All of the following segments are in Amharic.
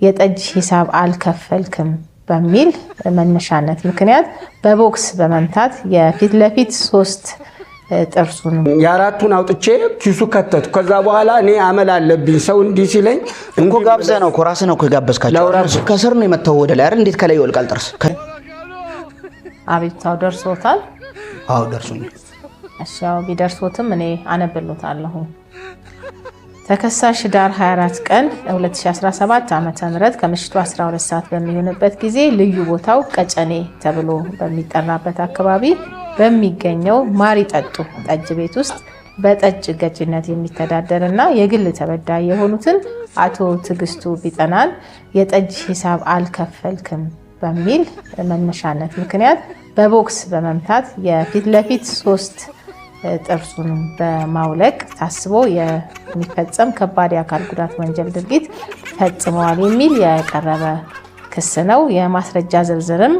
የጠጅ ሂሳብ አልከፈልክም በሚል መነሻነት ምክንያት በቦክስ በመምታት የፊት ለፊት 3 ጥርሱን ያራቱን አውጥቼ ኪሱ ከተቱ። ከዛ በኋላ እኔ አመል አለብኝ ሰው እንዲህ ሲለኝ እንኮ ጋብዘ ነው ኮራስ ነው ከጋበስካቸው ከስር ነው የመተው ወደ ላይ አይደል? እንዴት ከላይ ይወልቃል ጥርስ? አቤታው ደርሶታል? አዎ ደርሶኛል። እሺ ያው ቢደርሶትም እኔ አነብሎታለሁ። ተከሳሽ ዳር 24 ቀን 2017 ዓ.ም ከምሽቱ 12 ሰዓት በሚሆንበት ጊዜ ልዩ ቦታው ቀጨኔ ተብሎ በሚጠራበት አካባቢ በሚገኘው ማሪ ጠጡ ጠጅ ቤት ውስጥ በጠጅ ገጭነት የሚተዳደርና የግል ተበዳይ የሆኑትን አቶ ትግስቱ ቢጠናን የጠጅ ሂሳብ አልከፈልክም በሚል መነሻነት ምክንያት በቦክስ በመምታት የፊት ለፊት 3 ጥርሱን በማውለቅ ታስቦ የሚፈጸም ከባድ የአካል ጉዳት ወንጀል ድርጊት ፈጽመዋል የሚል የቀረበ ክስ ነው። የማስረጃ ዝርዝርም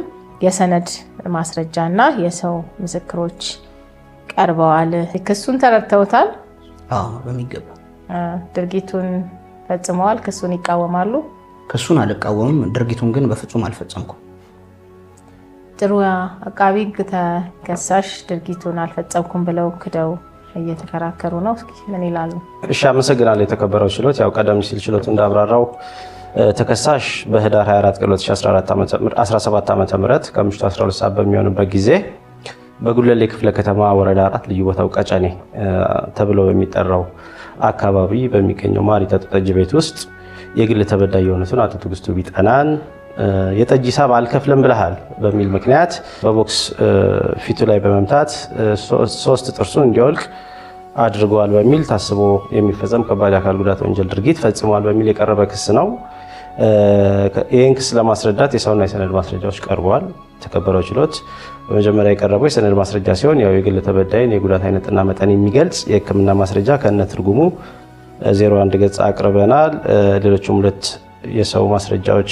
የሰነድ ማስረጃና የሰው ምስክሮች ቀርበዋል። ክሱን ተረድተውታል? አዎ በሚገባ። ድርጊቱን ፈጽመዋል? ክሱን ይቃወማሉ? ክሱን አልቃወምም፣ ድርጊቱን ግን በፍጹም አልፈጸምኩም። ጥሩ። አቃቢ ሕግ ተከሳሽ ድርጊቱን አልፈጸምኩም ብለው ክደው እየተከራከሩ ነው። እስኪ ምን ይላሉ? እሺ አመሰግናለሁ። የተከበረው ችሎት ያው ቀደም ሲል ችሎቱ እንዳብራራው ተከሳሽ በህዳር 24 ቀን 2017 ዓ.ም ከምሽቱ 12 ሰዓት በሚሆንበት ጊዜ በጉለሌ ክፍለ ከተማ ወረዳ 4 ልዩ ቦታው ቀጨኔ ተብሎ በሚጠራው አካባቢ በሚገኘው ማሪ ጠጡ ጠጅ ቤት ውስጥ የግል ተበዳይ የሆኑትን አቶ ትግስቱ ቢጠናን የጠጅ ሂሳብ አልከፍልም ብለሃል በሚል ምክንያት በቦክስ ፊቱ ላይ በመምታት 3 ጥርሱን እንዲወልቅ አድርገዋል በሚል ታስቦ የሚፈጸም ከባድ አካል ጉዳት ወንጀል ድርጊት ፈጽመዋል በሚል የቀረበ ክስ ነው። ይህን ክስ ለማስረዳት የሰውና የሰነድ ማስረጃዎች ቀርበዋል። ተከበረው ችሎት በመጀመሪያ የቀረበው የሰነድ ማስረጃ ሲሆን ያው የግል ተበዳይን የጉዳት አይነትና መጠን የሚገልጽ የሕክምና ማስረጃ ከነ ትርጉሙ 01 ገጽ አቅርበናል። ሌሎችም 2 የሰው ማስረጃዎች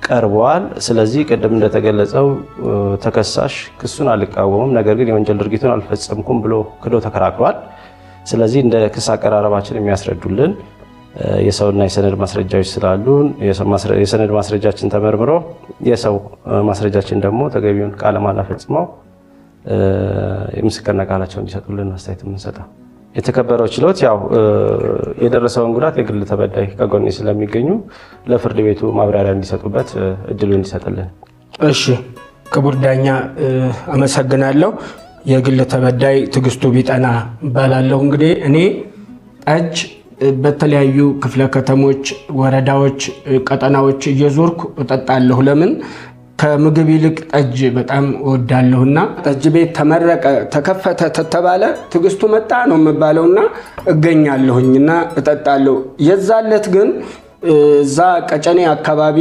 ቀርበዋል። ስለዚህ ቅድም እንደተገለጸው ተከሳሽ ክሱን አልቃወምም፣ ነገር ግን የወንጀል ድርጊቱን አልፈጸምኩም ብሎ ክዶ ተከራክሯል። ስለዚህ እንደ ክስ አቀራረባችን የሚያስረዱልን የሰውና የሰነድ ማስረጃዎች ስላሉን የሰነድ ማስረጃችን ተመርምሮ የሰው ማስረጃችን ደግሞ ተገቢውን ቃለ መሃላ ፈጽመው የምስክርነት ቃላቸውን እንዲሰጡልን አስተያየት የምንሰጠው። የተከበረው ችሎት ያው የደረሰውን ጉዳት የግል ተበዳይ ከጎኔ ስለሚገኙ ለፍርድ ቤቱ ማብራሪያ እንዲሰጡበት እድሉ እንዲሰጥልን። እሺ ክቡር ዳኛ አመሰግናለሁ። የግል ተበዳይ ትግስቱ ቢጠና ባላለው እንግዲህ እኔ ጠጅ በተለያዩ ክፍለ ከተሞች፣ ወረዳዎች፣ ቀጠናዎች እየዞርኩ እጠጣለሁ። ለምን ከምግብ ይልቅ ጠጅ በጣም እወዳለሁና ጠጅ ቤት ተመረቀ ተከፈተ ተተባለ ትግስቱ መጣ ነው የምባለውና እገኛለሁኝና እጠጣለሁ። የዛለት ግን እዛ ቀጨኔ አካባቢ